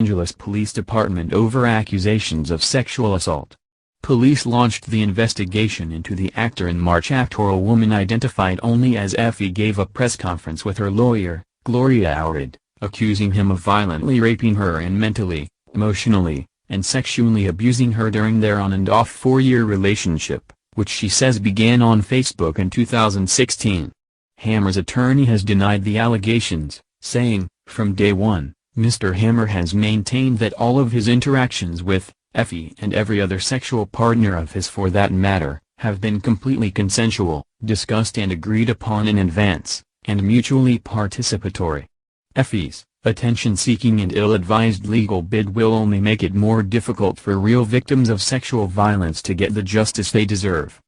Angeles Police Department over accusations of sexual assault. Police launched the investigation into the actor in March after a woman identified only as Effie gave a press conference with her lawyer, Gloria Allred, accusing him of violently raping her and mentally, emotionally, and sexually abusing her during their on-and-off 4-year relationship, which she says began on Facebook in 2016. Hammer's attorney has denied the allegations, saying, "From day one, Mr. Hammer has maintained that all of his interactions with Effie and every other sexual partner of his for that matter, have been completely consensual, discussed and agreed upon in advance, and mutually participatory." Effie's attention-seeking and ill-advised legal bid will only make it more difficult for real victims of sexual violence to get the justice they deserve.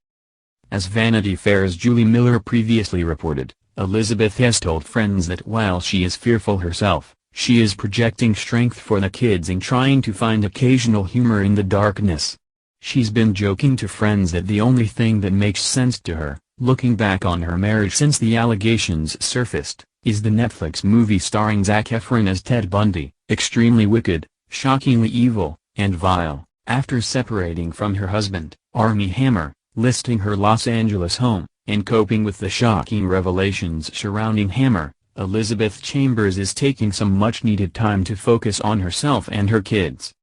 As Vanity Fair's Julie Miller previously reported, Elizabeth has told friends that while she is fearful herself, she is projecting strength for the kids and trying to find occasional humor in the darkness. She's been joking to friends that the only thing that makes sense to her, looking back on her marriage since the allegations surfaced, is the Netflix movie starring Zac Efron as Ted Bundy, extremely wicked, shockingly evil, and vile. After separating from her husband, Armie Hammer, listing her Los Angeles home, and coping with the shocking revelations surrounding Hammer, Elizabeth Chambers is taking some much-needed time to focus on herself and her kids.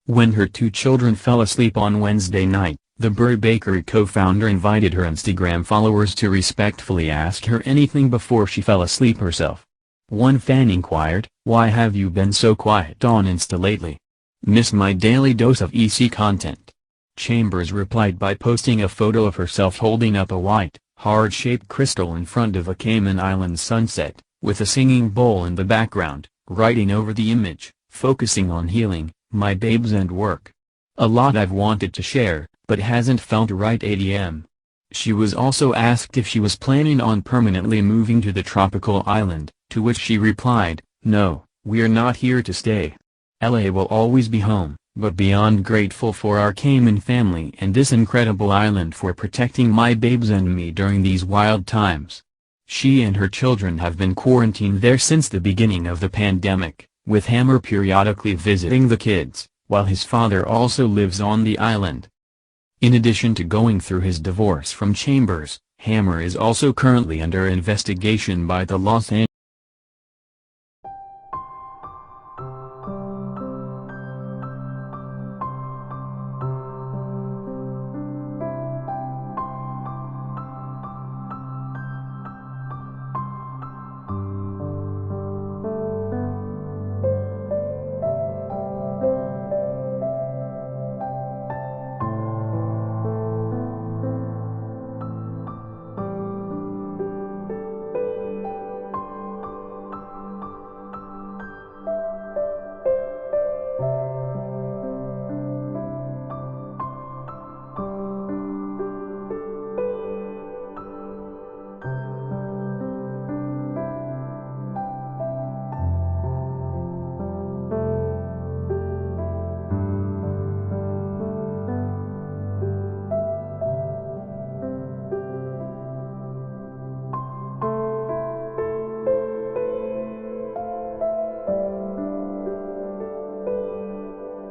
When her 2 children fell asleep on Wednesday night, the Burr Bakery co-founder invited her Instagram followers to respectfully ask her anything before she fell asleep herself. One fan inquired, "Why have you been so quiet on Insta lately? Miss my daily dose of EC content." Chambers replied by posting a photo of herself holding up a white, heart-shaped crystal in front of a Cayman Islands sunset, with a singing bowl in the background, writing over the image, "Focusing on healing, my babes and work. A lot I've wanted to share, but hasn't felt right ADM." She was also asked if she was planning on permanently moving to the tropical island, to which she replied, "No, we're not here to stay. LA will always be home, but beyond grateful for our Cayman family and this incredible island for protecting my babes and me during these wild times." She and her children have been quarantined there since the beginning of the pandemic, with Hammer periodically visiting the kids, while his father also lives on the island. In addition to going through his divorce from Chambers, Hammer is also currently under investigation by the Los Angeles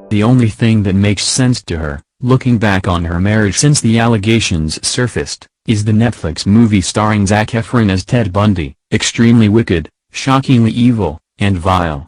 The only thing that makes sense to her, looking back on her marriage since the allegations surfaced, is the Netflix movie starring Zac Efron as Ted Bundy, extremely wicked, shockingly evil, and vile.